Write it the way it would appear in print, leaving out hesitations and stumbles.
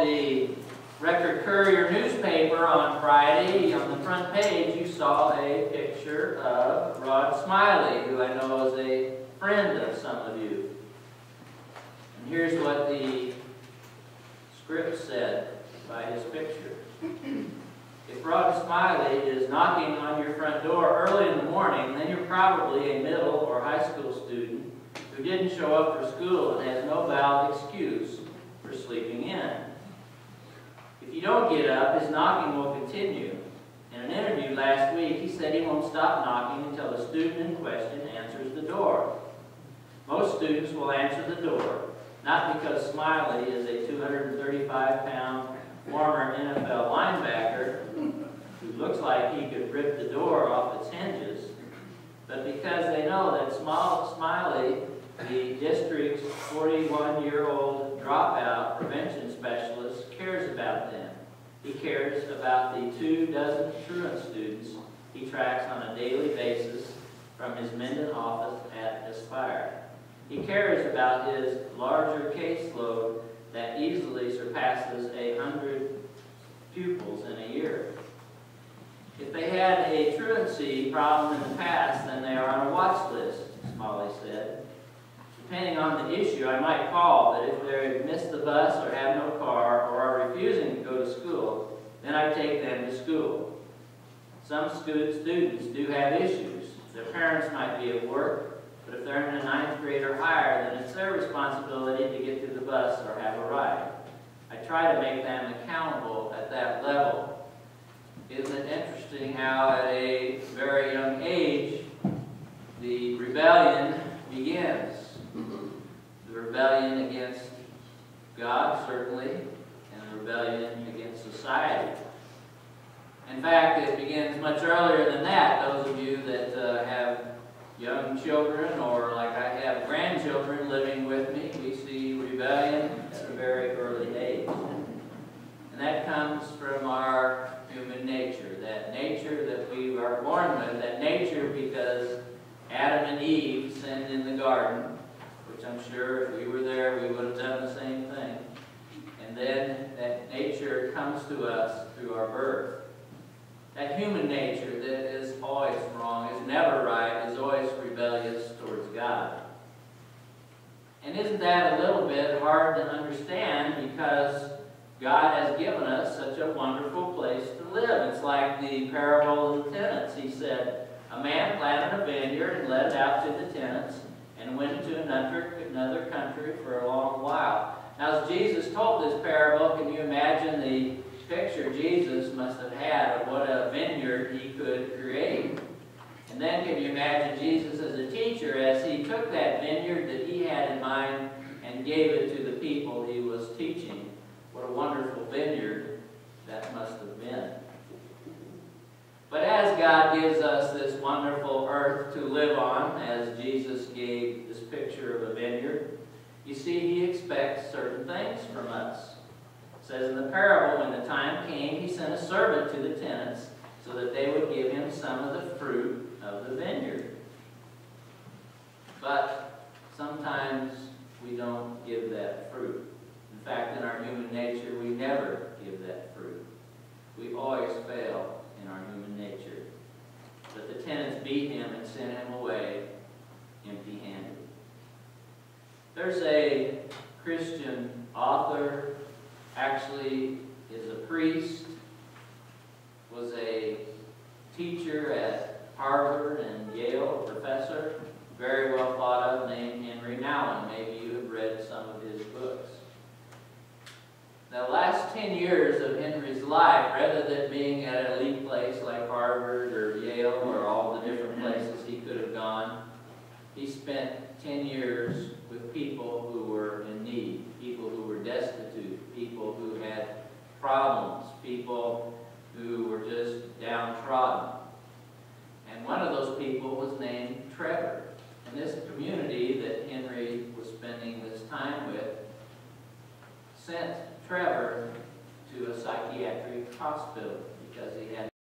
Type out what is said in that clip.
the Record Courier newspaper on Friday, on the front page, you saw a picture of Rod Smiley, who I know is a friend of some of you. And here's what the script said by his picture. If Rod Smiley is knocking on your front door early in the morning, then you're probably a middle or high school student who didn't show up for school and has no valid excuse for sleeping in. If you don't get up, his knocking will continue. In an interview last week, he said he won't stop knocking until the student in question answers the door. Most students will answer the door, not because Smiley is a 235-pound former NFL linebacker who looks like he could rip the door off its hinges, but because they know that Smiley, the district's 41-year-old dropout prevention specialist, cares about them. He cares about the 24 truant students he tracks on a daily basis from his Minden office at Aspire. He cares about his larger caseload that easily surpasses 100 pupils in a year. If they had a truancy problem in the past, then they are on a watch list, Smiley said. Depending on the issue, I might call, but if they missed the bus or have no car or are refusing to go to school, then I take them to school. Some students do have issues. Their parents might be at work, but if they're in the 9th grade or higher, then it's their responsibility to get to the bus or have a ride. I try to make them accountable at that level. Isn't it interesting how at a very young age the rebellion begins? The rebellion against God, certainly, and the rebellion against society. In fact, it begins much earlier than that. Those of you that have young children, or like I have grandchildren living with me, we see rebellion at a very early age. And that comes from our human nature, that nature that we are born with, that nature because Adam and Eve sinned in the garden, which I'm sure if we were there we would have done the same thing. And then that nature comes to us through our birth. That human nature that is always wrong, is never right, is always rebellious towards God. And isn't that a little bit hard to understand because God has given us such a wonderful place to live? It's like the parable of the tenants. He said, a man planted a vineyard and let it out to the tenants and went into another country for a long while. Now, as Jesus told this parable, can you imagine the picture Jesus must have had of what a vineyard he could create? And then can you imagine Jesus as a teacher as he took that vineyard that he had in mind and gave it to the people he was teaching? What a wonderful vineyard that must have been. But as God gives us this wonderful earth to live on, as Jesus gave this picture of a vineyard, you see, he expects certain things from us. It says in the parable, when the time came, he sent a servant to the tenants so that they would give him some of the fruit of the vineyard. But sometimes we don't give that fruit. In fact, in our human nature, we never give that fruit. We always fail in our human nature. But the tenants beat him and sent him away empty-handed. There's a Christian author, actually is a priest, was a teacher at Harvard and Yale, a professor, very well thought of, named Henry Nouwen. Maybe you have read some of his books. The last 10 years of Henry's life, rather than being at an elite place like Harvard or Yale or all the different places he could have gone, he spent 10 years with people who were in need, people who were destitute, people who had problems, people who were just downtrodden. And one of those people was named Trevor. And this community that Henry was spending this time with sent Trevor to a psychiatric hospital because he had